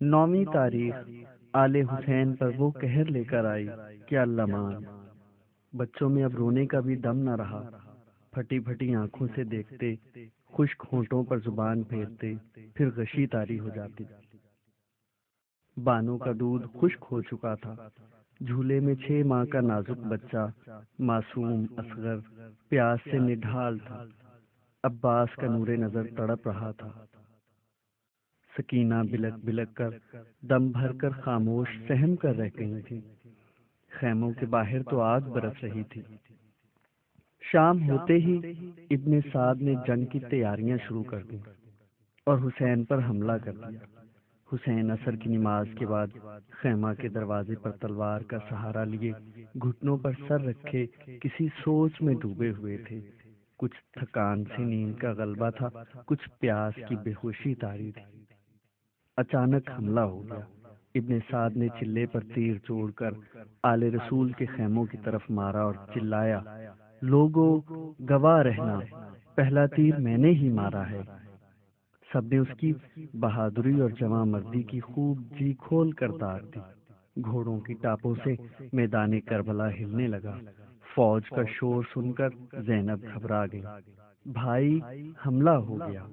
9ویں تاریخ آل حسین پر وہ قہر لے کر آئی کہ اللہ مان۔ بچوں میں اب رونے کا بھی دم نہ رہا، پھٹی پھٹی آنکھوں سے دیکھتے، خشک ہونٹوں پر زبان پھیرتے، پھر غشی طاری ہو جاتی۔ بانو کا دودھ خشک ہو چکا تھا، جھولے میں 6 ماہ کا نازک بچہ معصوم اصغر پیاس سے نڈھال تھا۔ عباس کا نور نظر تڑپ رہا تھا۔ سکینہ بلک بلک کر دم بھر کر خاموش سہم کر رہ گئی تھی۔ خیموں کے باہر تو آگ برس رہی تھی۔ شام ہوتے ہی ابن سعد نے جنگ کی تیاریاں شروع کر دیں اور حسین پر حملہ کر دیا۔ حسین عصر کی نماز کے بعد خیمہ کے دروازے پر تلوار کا سہارا لیے گھٹنوں پر سر رکھے کسی سوچ میں ڈوبے ہوئے تھے۔ کچھ تھکان سے نیند کا غلبہ تھا، کچھ پیاس کی بے ہوشی طاری تھی۔ اچانک حملہ ہو گیا۔ ابن سعد نے چلے پر تیر جوڑ کر آل رسول کے خیموں کی طرف مارا اور چلایا، لوگوں گواہ رہنا، پہلا تیر میں نے ہی مارا ہے۔ سب نے اس کی بہادری اور جواں مردی کی خوب جی کھول کر داد دی۔ گھوڑوں کی ٹاپوں سے میدان کربلا ہلنے لگا۔ فوج کا شور سن کر زینب گھبرا گئی۔ بھائی، حملہ ہو گیا۔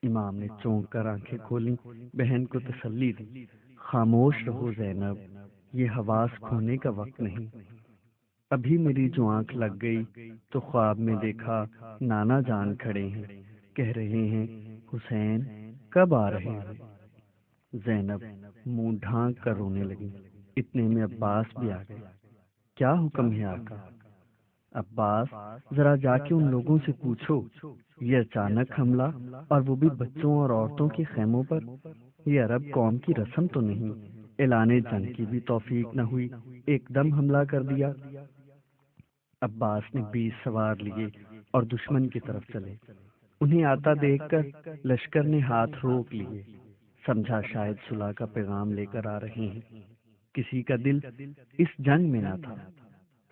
امام نے چونک کر آنکھیں کھولیں، بہن کو تسلی دی۔ خاموش رہو زینب، یہ حواس کھونے کا وقت نہیں۔ ابھی میری جو آنکھ لگ گئی تو خواب میں دیکھا نانا جان کھڑے ہیں، کہہ رہے ہیں حسین کب آ رہے ہیں؟ زینب منہ ڈھانک کر رونے لگی۔ اتنے میں عباس بھی آ گئے۔ کیا حکم ہے آقا؟ عباس، ذرا جا کے ان لوگوں سے پوچھو، یہ اچانک حملہ اور وہ بھی بچوں اور عورتوں کے خیموں پر، یہ عرب قوم کی رسم تو نہیں۔ اعلان جنگ کی بھی توفیق نہ ہوئی، ایک دم حملہ کر دیا۔ عباس نے 20 سوار لیے اور دشمن کی طرف چلے۔ انہیں آتا دیکھ کر لشکر نے ہاتھ روک لیے، سمجھا شاید صلح کا پیغام لے کر آ رہے ہیں۔ کسی کا دل اس جنگ میں نہ تھا،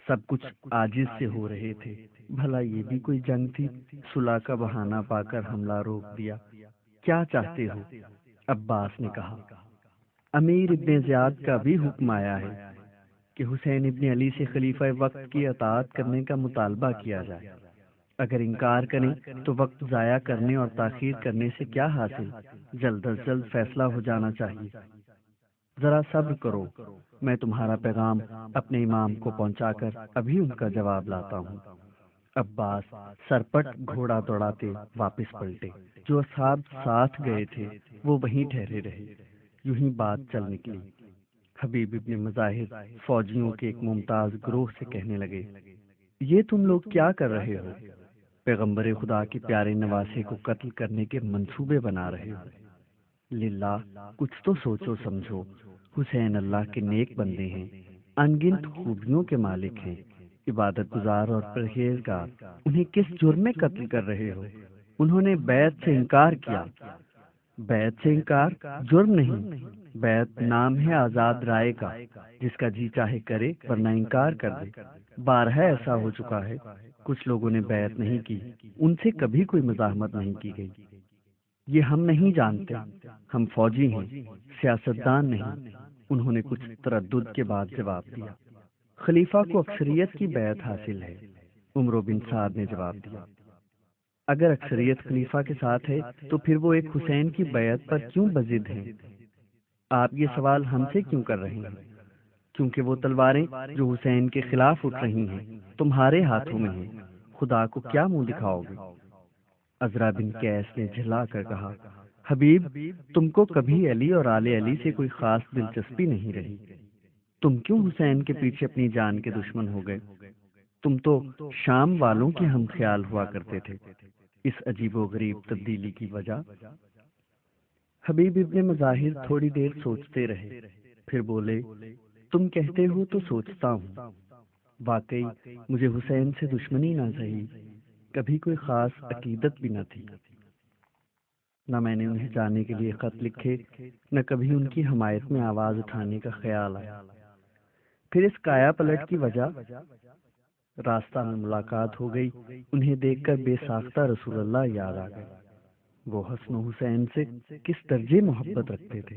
سب کچھ عاجز سے ہو رہے تھے۔ بھلا یہ بھی کوئی جنگ تھی؟ صلح کا بہانہ پا کر حملہ روک دیا۔ کیا چاہتے ہو؟ عباس نے کہا۔ امیر ابن زیاد کا بھی حکم آیا ہے کہ حسین ابن علی سے خلیفہ وقت کی اطاعت کرنے کا مطالبہ کیا جائے۔ اگر انکار کریں تو وقت ضائع کرنے اور تاخیر کرنے سے کیا حاصل؟ جلد از جلد فیصلہ ہو جانا چاہیے۔ ذرا صبر کرو، میں تمہارا پیغام اپنے امام کو پہنچا کر ابھی ان کا جواب لاتا ہوں۔ عباس سرپٹ گھوڑا دوڑاتے واپس پلٹے۔ جو اصحاب ساتھ گئے تھے وہ وہیں ٹھہرے رہے۔ یوں ہی بات چل نکلی۔ حبیب ابن مظاہر فوجیوں کے ایک ممتاز گروہ سے کہنے لگے، یہ تم لوگ کیا کر رہے ہو؟ پیغمبر خدا کے پیارے نواسے کو قتل کرنے کے منصوبے بنا رہے ہو؟ للہ کچھ تو سوچو سمجھو۔ حسین اللہ کے نیک بندے ہیں، انگنت خوبیوں کے مالک ہیں، عبادت گزار اور پرہیزگار، انہیں کس جرم میں قتل کر رہے ہو؟ انہوں نے بیعت سے انکار کیا۔ بیعت سے انکار جرم نہیں، بیعت نام ہے آزاد رائے کا، جس کا جی چاہے کرے ورنہ انکار کر دے۔ بارہا ایسا ہو چکا ہے، کچھ لوگوں نے بیعت نہیں کی، ان سے کبھی کوئی مزاحمت نہیں کی گئی۔ یہ ہم نہیں جانتے، ہم فوجی ہیں، سیاستدان نہیں۔ انہوں نے کچھ تردد کے بعد جواب دیا۔ خلیفہ کو اکثریت کی بیعت حاصل ہے، عمرو بن سعد نے جواب دیا۔ اگر اکثریت خلیفہ کے ساتھ ہے تو پھر وہ ایک حسین کی بیعت پر کیوں بضد ہیں؟ آپ یہ سوال ہم سے کیوں کر رہے ہیں؟ کیونکہ وہ تلواریں جو حسین کے خلاف اٹھ رہی ہیں تمہارے ہاتھوں میں ہیں، خدا کو کیا منہ دکھاؤ گے؟ عزرا بن قیس نے جھلا کر کہا، حبیب، تم کو کبھی علی اور آل علی سے کوئی خاص دلچسپی نہیں رہی، تم کیوں حسین کے پیچھے اپنی جان کے دشمن ہو گئے؟ تم تو شام والوں کے ہم خیال ہوا کرتے تھے۔ اس عجیب و غریب تبدیلی کی وجہ؟ حبیب ابن مظاہر تھوڑی دیر سوچتے رہے، پھر بولے، تم کہتے ہو تو سوچتا ہوں۔ واقعی مجھے حسین سے دشمنی نہ سہی، کبھی کوئی خاص عقیدت بھی نہ تھی۔ نہ میں نے انہیں جانے کے لیے خط لکھے، نہ کبھی ان کی حمایت میں آواز اٹھانے کا خیال آیا۔ پھر اس کایا پلٹ کی وجہ؟ راستہ میں ملاقات ہو گئی، انہیں دیکھ کر بے ساختہ رسول اللہ یاد آ گئے۔ وہ حسن و حسین سے کس درجے محبت رکھتے تھے،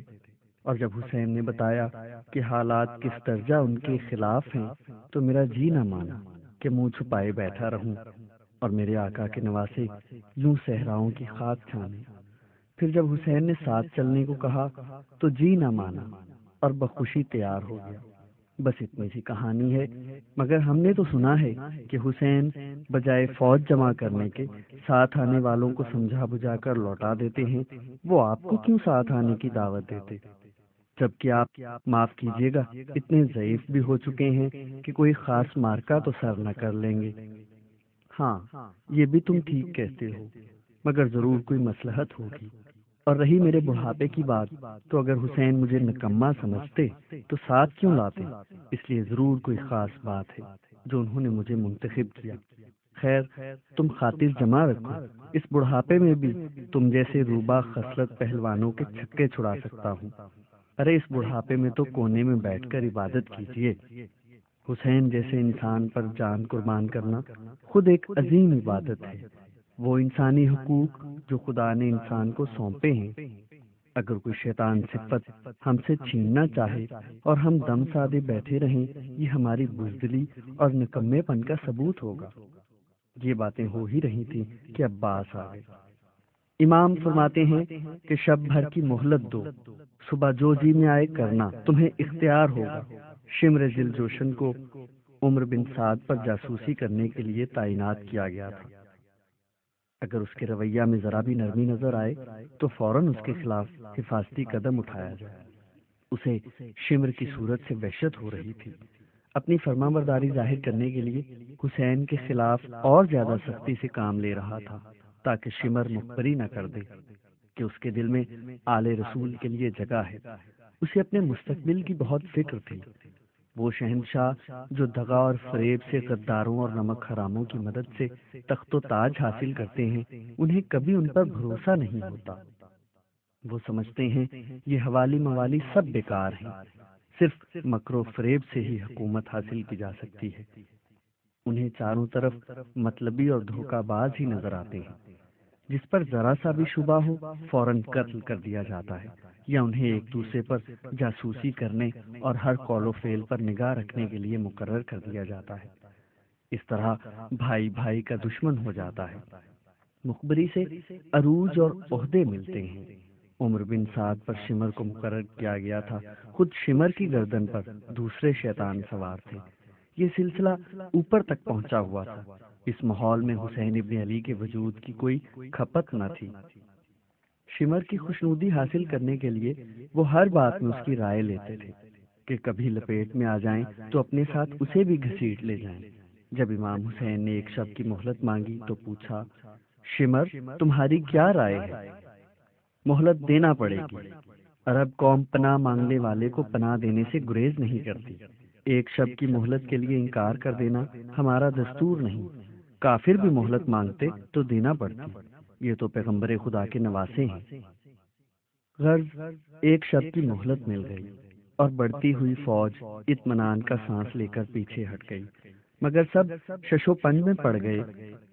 اور جب حسین نے بتایا کہ حالات کس درجہ ان کے خلاف ہیں تو میرا جی نہ مانا کہ منہ چھپائے بیٹھا رہوں اور میرے آقا کے نواسے یوں صحراؤں کی خاک چھانے۔ پھر جب حسین نے ساتھ چلنے کو کہا تو جی نہ مانا اور بخوشی تیار ہو گیا۔ بس اتنی سی کہانی ہے، مگر ہم نے تو سنا ہے کہ حسین بجائے فوج جمع کرنے کے ساتھ آنے والوں کو سمجھا بجھا کر لوٹا دیتے ہیں، وہ آپ کو کیوں ساتھ آنے کی دعوت دیتے؟ جبکہ آپ، معاف کیجیے گا، اتنے ضعیف بھی ہو چکے ہیں کہ کوئی خاص مارکا تو سر نہ کر لیں گے۔ ہاں، یہ بھی تم ٹھیک کہتے ہو، مگر ضرور کوئی مصلحت ہوگی۔ اور رہی میرے بڑھاپے کی بات، تو اگر حسین مجھے نکما سمجھتے تو ساتھ کیوں لاتے؟ اس لیے ضرور کوئی خاص بات ہے جو انہوں نے مجھے منتخب کیا۔ خیر، تم خاطر جمع رکھو، اس بڑھاپے میں بھی تم جیسے روبا خصلت پہلوانوں کے چھکے چھڑا سکتا ہوں۔ ارے اس بڑھاپے میں تو کونے میں بیٹھ کر عبادت کیجیے۔ حسین جیسے انسان پر جان قربان کرنا خود ایک عظیم عبادت ہے۔ وہ انسانی حقوق جو خدا نے انسان کو سونپے ہیں، اگر کوئی شیطان صفت ہم سے چھیننا چاہے اور ہم دم سادے بیٹھے رہیں، یہ ہماری بزدلی اور نکمے پن کا ثبوت ہوگا۔ یہ باتیں ہو ہی رہی تھیں کہ عباس آ گئے۔ امام فرماتے ہیں کہ شب بھر کی مہلت دو، صبح جو جی میں آئے کرنا، تمہیں اختیار ہوگا۔ شمر ذل جوشن کو عمر بن سعد پر جاسوسی کرنے کے لیے تعینات کیا گیا تھا۔ اگر اس کے رویہ میں ذرا بھی نرمی نظر آئے تو فوراً اس کے خلاف حفاظتی قدم اٹھایا جائے۔ اسے شمر کی صورت سے وحشت ہو رہی تھی۔ اپنی فرما برداری ظاہر کرنے کے لیے حسین کے خلاف اور زیادہ سختی سے کام لے رہا تھا تاکہ شمر مخبری نہ کر دے کہ اس کے دل میں آل رسول کے لیے جگہ ہے۔ اسے اپنے مستقبل کی بہت فکر تھی۔ وہ شہنشاہ جو دغا اور فریب سے غداروں اور نمک حراموں کی مدد سے تخت و تاج حاصل کرتے ہیں، انہیں کبھی ان پر بھروسہ نہیں ہوتا۔ وہ سمجھتے ہیں یہ حوالی موالی سب بیکار ہیں، صرف مکر و فریب سے ہی حکومت حاصل کی جا سکتی ہے۔ انہیں چاروں طرف مطلبی اور دھوکہ باز ہی نظر آتے ہیں۔ جس پر ذرا سا بھی شبہ ہو فوراً قتل کر دیا جاتا ہے، یا انہیں ایک دوسرے پر جاسوسی کرنے اور ہر قول و فعل پر نگاہ رکھنے کے لیے مقرر کر دیا جاتا ہے۔ اس طرح بھائی بھائی کا دشمن ہو جاتا ہے۔ مخبری سے عروج اور عہدے ملتے ہیں۔ عمر بن سعد پر شمر کو مقرر کیا گیا تھا، خود شمر کی گردن پر دوسرے شیطان سوار تھے۔ یہ سلسلہ اوپر تک پہنچا ہوا تھا۔ اس ماحول میں حسین ابن علی کے وجود کی کوئی کھپت نہ تھی۔ شمر کی خوشنودی حاصل کرنے کے لیے وہ ہر بات میں اس کی رائے لیتے تھے کہ کبھی لپیٹ میں آ جائیں تو اپنے ساتھ اسے بھی گھسیٹ لے جائیں۔ جب امام حسین نے ایک شب کی مہلت مانگی تو پوچھا، شمر تمہاری کیا رائے ہے؟ مہلت دینا پڑے گی۔ عرب قوم پناہ مانگنے والے کو پناہ دینے سے گریز نہیں کرتی۔ ایک شب کی مہلت کے لیے انکار کر دینا ہمارا دستور نہیں۔ کافر بھی مہلت مانگتے تو دینا پڑتی، یہ تو پیغمبر خدا کے نواسے ہیں۔ غرض ایک شب کی مہلت مل گئی اور بڑھتی ہوئی فوج اطمینان کا سانس لے کر پیچھے ہٹ گئی، مگر سب ششو پنج میں پڑ گئے۔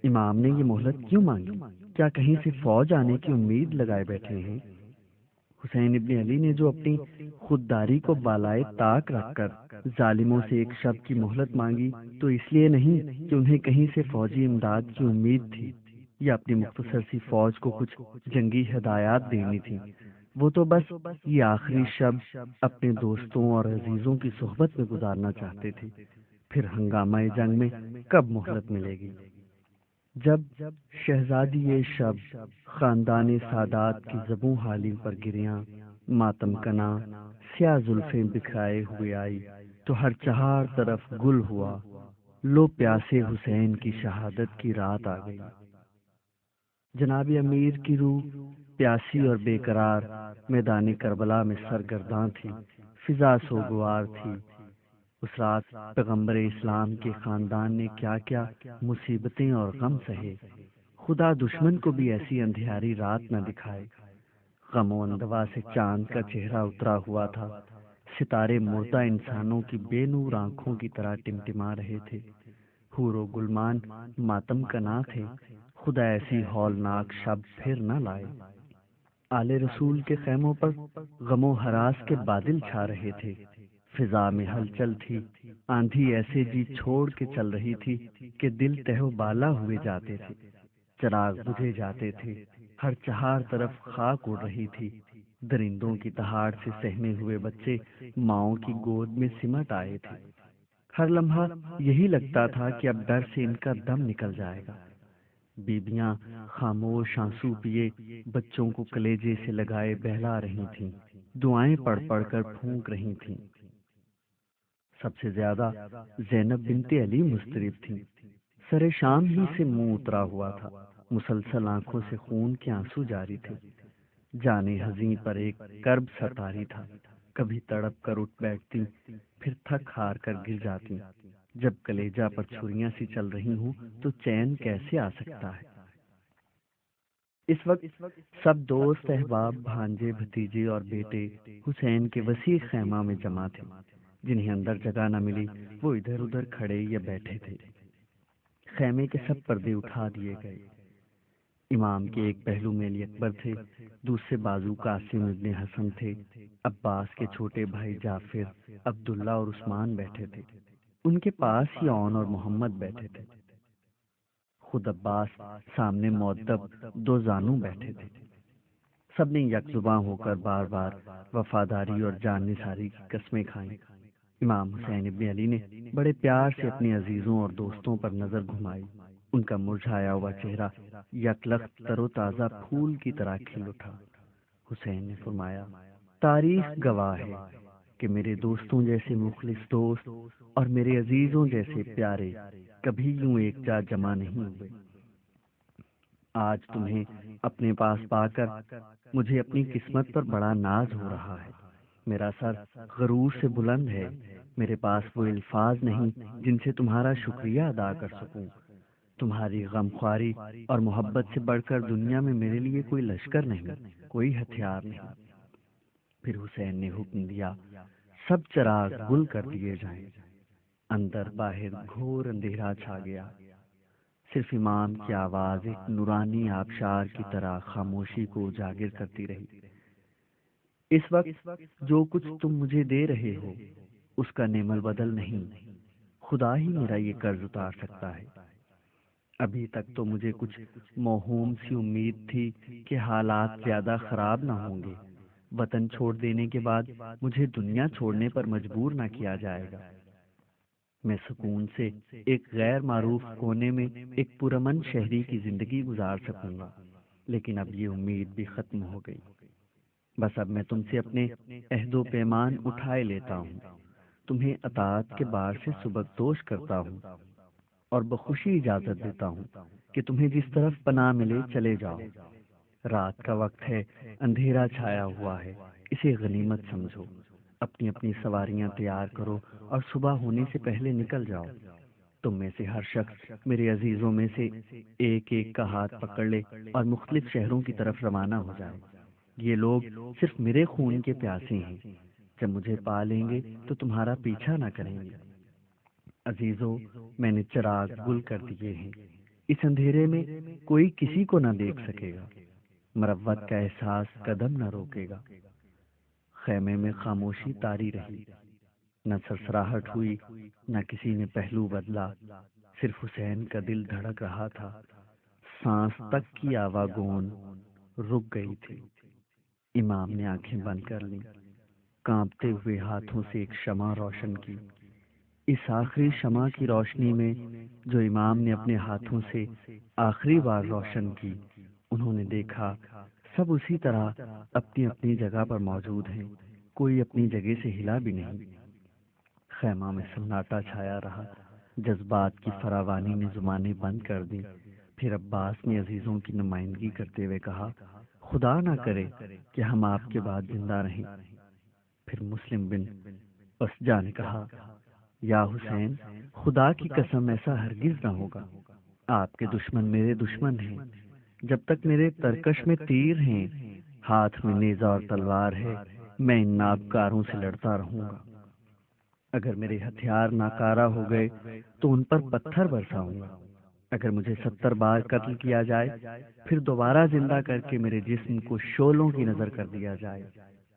امام نے یہ مہلت کیوں مانگی؟ کیا کہیں سے فوج آنے کی امید لگائے بیٹھے ہیں؟ حسین ابن علی نے جو اپنی خودداری کو بالائے طاق رکھ کر ظالموں سے ایک شب کی مہلت مانگی تو اس لیے نہیں کہ انہیں کہیں سے فوجی امداد کی امید تھی یا اپنی مختصر سی فوج کو کچھ جنگی ہدایات دینی تھی۔ وہ تو بس یہ آخری شب اپنے دوستوں اور عزیزوں کی صحبت میں گزارنا چاہتے تھے۔ پھر ہنگامہ جنگ میں کب مہلت ملے گی؟ جب شہزادی یہ شب خاندان سادات کی زبوں حالی پر گریاں ماتم کنا سیاہ زلفیں بکھرائے ہوئے آئی تو ہر چہار طرف گل ہوا، لو پیاسے حسین کی شہادت کی رات آ گئی۔ جناب امیر کی روح پیاسی اور بے قرار میدان کربلا میں سرگرداں تھی، فضا سوگوار تھی۔ اس رات پیغمبر اسلام کے خاندان نے کیا کیا مصیبتیں اور غم سہے، خدا دشمن کو بھی ایسی اندھیاری رات نہ دکھائے۔ غم و اندوا سے چاند کا چہرہ اترا ہوا تھا، ستارے مردہ انسانوں کی بے نور آنکھوں کی طرح ٹمٹما رہے تھے، حور و گلمان ماتم کنا تھے، خدا ایسی ہولناک شب پھر نہ لائے۔ آل رسول کے خیموں پر غم و ہراس کے بادل چھا رہے تھے، فضا میں ہلچل تھی، آندھی ایسے جی چھوڑ کے چل رہی تھی کہ دل تہو بالا ہوئے جاتے تھے، چراغ بجھے جاتے تھے، ہر چہار طرف خاک اڑ رہی تھی، درندوں کی دہاڑ سے سہمے ہوئے بچے ماؤں کی گود میں سمٹ آئے تھے۔ ہر لمحہ یہی لگتا تھا کہ اب ڈر سے ان کا دم نکل جائے گا۔ بیبیاں خاموش آنسو پیے بچوں کو کلیجے سے لگائے بہلا رہی تھیں، دعائیں پڑھ پڑھ کر پھونک رہی تھیں۔ سب سے زیادہ زینب بنت علی مضطرب تھیں۔ سر شام ہی سے منہ اترا ہوا تھا، مسلسل آنکھوں سے خون کے آنسو جاری تھے، جانے حزین پر ایک کرب ستاری تھا، کبھی تڑپ کر اٹھ بیٹھتی، پھر تھک ہار کر گر جاتی۔ جب کلیجہ پر چھریاں سی چل رہی ہوں تو چین کیسے آ سکتا ہے؟ اس وقت سب دوست احباب، بھانجے بھتیجے اور بیٹے حسین کے وسیع خیمہ میں جمع تھے۔ جنہیں اندر جگہ نہ ملی وہ ادھر ادھر کھڑے یا بیٹھے تھے۔ خیمے کے سب پردے اٹھا دیے گئے۔ امام کے ایک پہلو میں علی اکبر تھے، دوسرے بازو قاسم ابن حسن تھے، عباس کے چھوٹے بھائی جعفر، عبداللہ اور عثمان بیٹھے تھے، ان کے پاس ہی اون اور محمد بیٹھے تھے، خود عباس سامنے مؤدب دو زانو بیٹھے تھے۔ سب نے یک زباں ہو کر بار بار وفاداری اور جان نثاری کی قسمیں کھائیں۔ امام حسین ابن علی نے بڑے پیار سے اپنے عزیزوں اور دوستوں پر نظر گھمائی، ان کا مرجھایا ہوا چہرہ یکلخت تر و تازہ پھول کی طرح کھل اٹھا۔ حسین نے فرمایا، تاریخ گواہ ہے کہ میرے دوستوں جیسے مخلص دوست اور میرے عزیزوں جیسے پیارے کبھی یوں ایک جا جمع نہیں ہوئے۔ آج تمہیں اپنے پاس پا کر مجھے اپنی قسمت پر بڑا ناز ہو رہا ہے۔ میرا سر غرور سے بلند ہے، میرے پاس وہ الفاظ نہیں جن سے تمہارا شکریہ ادا کر سکوں۔ تمہاری غمخواری اور محبت سے بڑھ کر دنیا میں میرے لیے کوئی لشکر نہیں، کوئی ہتھیار نہیں۔ پھر حسین نے حکم دیا، سب چراغ گل کر دیے جائیں۔ اندر باہر گھور اندھیرا چھا گیا، صرف امام کی آواز ایک نورانی آبشار کی طرح خاموشی کو اجاگر کرتی رہی۔ اس وقت جو کچھ تم مجھے دے رہے ہو اس کا نعم البدل نہیں، خدا ہی میرا یہ قرض اتار سکتا ہے۔ ابھی تک تو مجھے کچھ موہوم سی امید تھی کہ حالات زیادہ خراب نہ ہوں گے، وطن چھوڑ دینے کے بعد مجھے دنیا چھوڑنے پر مجبور نہ کیا جائے گا، میں سکون سے ایک غیر معروف کونے میں ایک پرامن شہری کی زندگی گزار سکوں گا۔ لیکن اب یہ امید بھی ختم ہو گئی۔ بس اب میں تم سے اپنے عہد و پیمان اٹھائے لیتا ہوں، تمہیں اطاعت کے بار سے سبکدوش کرتا ہوں اور بخوشی اجازت دیتا ہوں کہ تمہیں جس طرف پناہ ملے چلے جاؤ۔ رات کا وقت ہے، اندھیرا چھایا ہوا ہے، اسے غنیمت سمجھو، اپنی اپنی سواریاں تیار کرو اور صبح ہونے سے پہلے نکل جاؤ۔ تم میں سے ہر شخص میرے عزیزوں میں سے ایک ایک کا ہاتھ پکڑ لے اور مختلف شہروں کی طرف روانہ ہو جائے۔ یہ لوگ صرف میرے خون کے پیاسے ہیں، جب مجھے پا لیں گے تو تمہارا پیچھا نہ کریں گے۔ عزیزو، میں نے چراغ گل کر دیے ہیں، اس اندھیرے میں کوئی کسی کو نہ دیکھ سکے گا، مروت کا احساس قدم نہ روکے گا۔ خیمے میں خاموشی طاری رہی، نہ سرسراہٹ ہوئی، نہ کسی نے پہلو بدلا، صرف حسین کا دل دھڑک رہا تھا، سانس تک کی آواگون رک گئی تھی۔ امام نے آنکھیں بند کر لیں، کانپتے ہوئے ہاتھوں سے ایک شمع روشن کی۔ اس آخری شمع کی روشنی میں جو امام نے اپنے ہاتھوں سے آخری بار روشن کی، انہوں نے دیکھا سب اسی طرح اپنی اپنی جگہ پر موجود ہیں، کوئی اپنی جگہ سے ہلا بھی نہیں۔ خیمہ میں سناٹا چھایا رہا، جذبات کی فراوانی نے زبانیں بند کر دی۔ پھر عباس نے عزیزوں کی نمائندگی کرتے ہوئے کہا، خدا نہ کرے کہ ہم آپ کے بعد زندہ رہیں۔ پھر مسلم بن اسجع نے کہا، یا حسین، خدا کی قسم ایسا ہرگز نہ ہوگا، آپ کے دشمن میرے دشمن ہیں، جب تک میرے ترکش میں تیر ہیں، ہاتھ میں نیزہ اور تلوار ہے، میں ان نابکاروں سے لڑتا رہوں گا۔ اگر میرے ہتھیار ناکارہ ہو گئے تو ان پر پتھر برساؤں گا، اگر مجھے 70 بار قتل کیا جائے، پھر دوبارہ زندہ کر کے میرے جسم کو شعلوں کی نظر کر دیا جائے،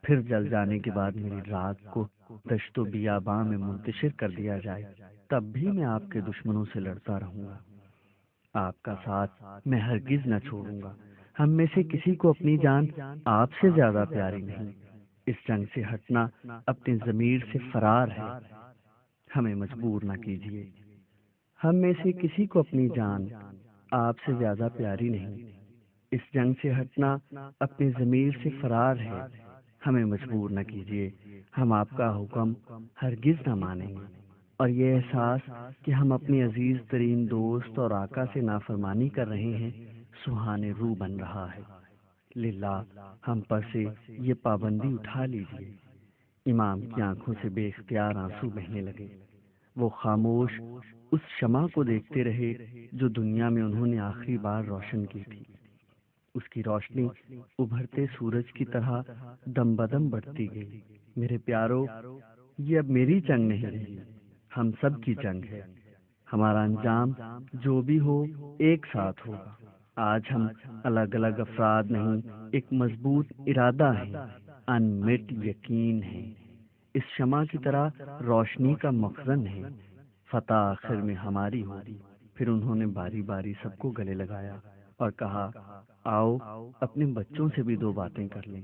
پھر جل جانے کے بعد میری رات کو دشت و بیاباں میں منتشر کر دیا جائے، تب بھی میں آپ کے دشمنوں سے لڑتا رہوں گا۔ آپ کا ساتھ میں ہرگز نہ چھوڑوں گا۔ ہم میں سے کسی کو اپنی جان آپ سے زیادہ پیاری نہیں۔ اس جنگ سے ہٹنا اپنی ضمیر سے فرار ہے، ہمیں مجبور نہ کیجیے۔ ہم میں سے کسی کو اپنی جان آپ سے زیادہ پیاری نہیں۔ اس جنگ سے ہٹنا اپنی ضمیر سے فرار ہے، ہمیں مجبور نہ کیجیے۔ ہم آپ کا حکم ہرگز نہ مانیں گے، اور یہ احساس کہ ہم اپنی عزیز ترین دوست اور آقا سے نافرمانی کر رہے ہیں سہانے روح بن رہا ہے۔ للہ ہم پر سے یہ پابندی اٹھا لیجیے۔ امام کی آنکھوں سے بے اختیار آنسو بہنے لگے۔ وہ خاموش اس شمع کو دیکھتے رہے جو دنیا میں انہوں نے آخری بار روشن کی تھی۔ اس کی روشنی ابھرتے سورج کی طرح دم بدم بڑھتی گئی۔ میرے پیارو، یہ اب میری جنگ نہیں رہی، ہم سب کی جنگ ہے۔ ہمارا انجام جو بھی ہو ایک ساتھ ہوگا۔ آج ہم الگ الگ افراد نہیں، ایک مضبوط ارادہ ہے، انمٹ یقین ہے۔ اس شمع کی طرح روشنی کا مخزن ہے۔ فتح آخر میں ہماری ہوگی۔ پھر انہوں نے باری باری سب کو گلے لگایا اور کہا، آؤ اپنے بچوں سے بھی دو باتیں کر لیں۔